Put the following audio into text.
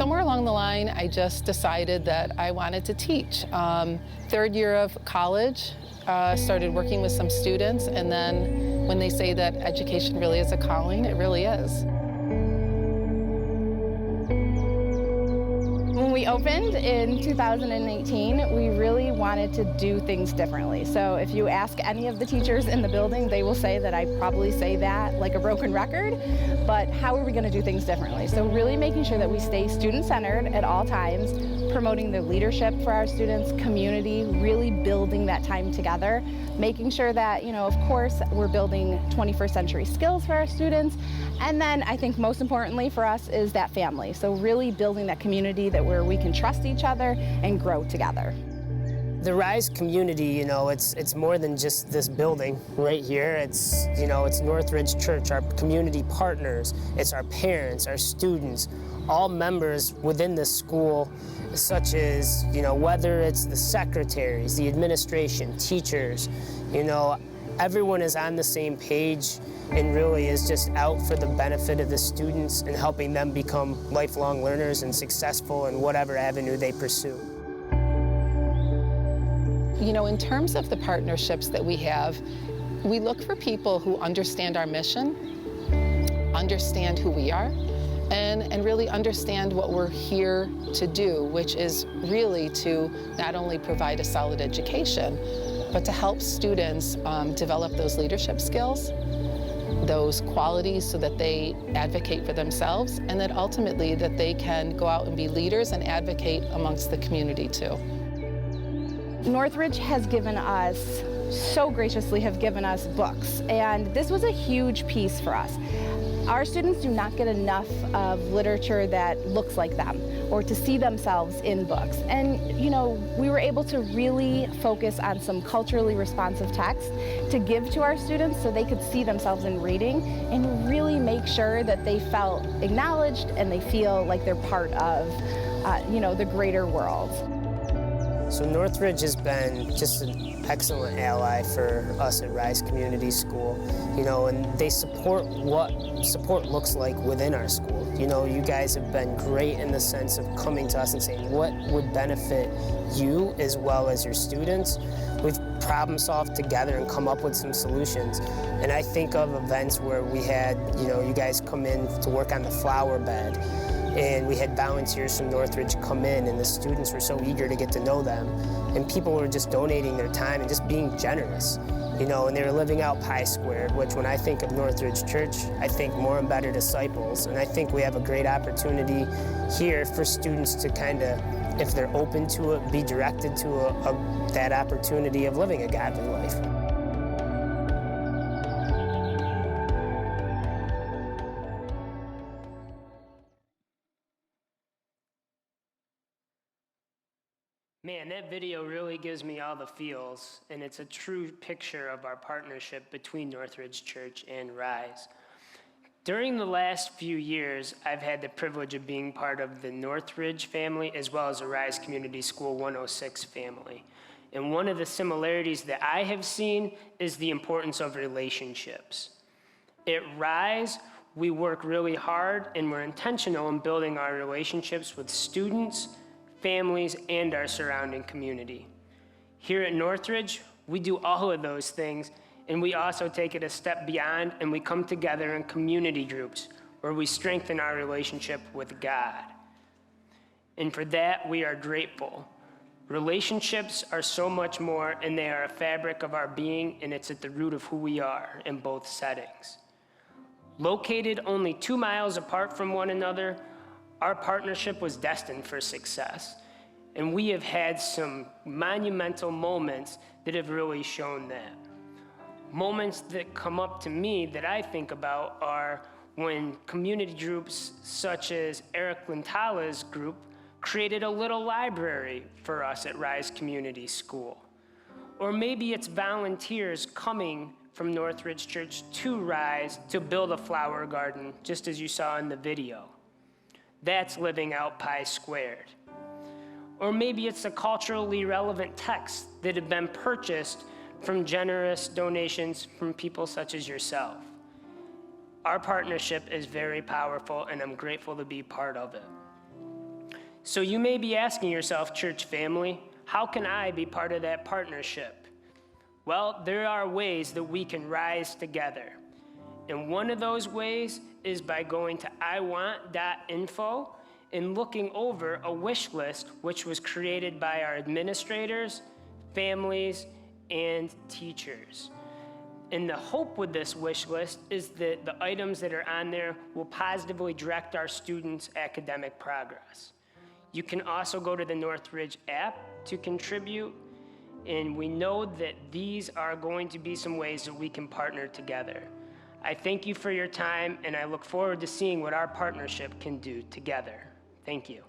somewhere along the line, I just decided that I wanted to teach. Third year of college, started working with some students, and then when they say that education really is a calling, it really is. When we opened in 2018, we really wanted to do things differently. So if you ask any of the teachers in the building, they will say that I probably say that like a broken record, but how are we going to do things differently? So really making sure that we stay student-centered at all times, promoting the leadership for our students, community, really building that time together, making sure that, of course, we're building 21st century skills for our students. And then I think most importantly for us is that family. So really building that community where we can trust each other and grow together. The RISE community, it's more than just this building right here. It's Northridge Church, our community partners, it's our parents, our students, all members within the school, such as, whether it's the secretaries, the administration, teachers, everyone is on the same page and really is just out for the benefit of the students and helping them become lifelong learners and successful in whatever avenue they pursue. In terms of the partnerships that we have, we look for people who understand our mission, understand who we are, and really understand what we're here to do, which is really to not only provide a solid education, but to help students develop those leadership skills, those qualities so that they advocate for themselves, and that ultimately that they can go out and be leaders and advocate amongst the community too. Northridge has so graciously have given us books, and this was a huge piece for us. Our students do not get enough of literature that looks like them or to see themselves in books. And, we were able to really focus on some culturally responsive text to give to our students so they could see themselves in reading and really make sure that they felt acknowledged and they feel like they're part of, the greater world. So Northridge has been just an excellent ally for us at RISE Community School, and they support what support looks like within our school. You guys have been great in the sense of coming to us and saying what would benefit you as well as your students. We've problem solved together and come up with some solutions. And I think of events where we had, you guys come in to work on the flower bed, and we had volunteers from Northridge come in, and the students were so eager to get to know them. And people were just donating their time and just being generous, and they were living out Pi Squared, which when I think of Northridge Church, I think more and better disciples. And I think we have a great opportunity here for students to kind of, if they're open to it, be directed to that opportunity of living a godly life. Man, that video really gives me all the feels, and it's a true picture of our partnership between Northridge Church and RISE. During the last few years, I've had the privilege of being part of the Northridge family as well as the RISE Community School 106 family. And one of the similarities that I have seen is the importance of relationships. At RISE, we work really hard and we're intentional in building our relationships with students, families, and our surrounding community. Here at Northridge, we do all of those things, and we also take it a step beyond, and we come together in community groups where we strengthen our relationship with God. And for that, we are grateful. Relationships are so much more, and they are a fabric of our being, and it's at the root of who we are in both settings. Located only 2 miles apart from one another, our partnership was destined for success, and we have had some monumental moments that have really shown that. Moments that come up to me that I think about are when community groups such as Eric Lintala's group created a little library for us at RISE Community School. Or maybe it's volunteers coming from Northridge Church to RISE to build a flower garden, just as you saw in the video. That's living out Pi Squared. Or maybe it's a culturally relevant text that had been purchased from generous donations from people such as yourself. Our partnership is very powerful, and I'm grateful to be part of it. So you may be asking yourself, church family, how can I be part of that partnership? Well, there are ways that we can rise together. And one of those ways is by going to iwant.info and looking over a wish list which was created by our administrators, families, and teachers. And the hope with this wish list is that the items that are on there will positively direct our students' academic progress. You can also go to the Northridge app to contribute, and we know that these are going to be some ways that we can partner together. I thank you for your time, and I look forward to seeing what our partnership can do together. Thank you.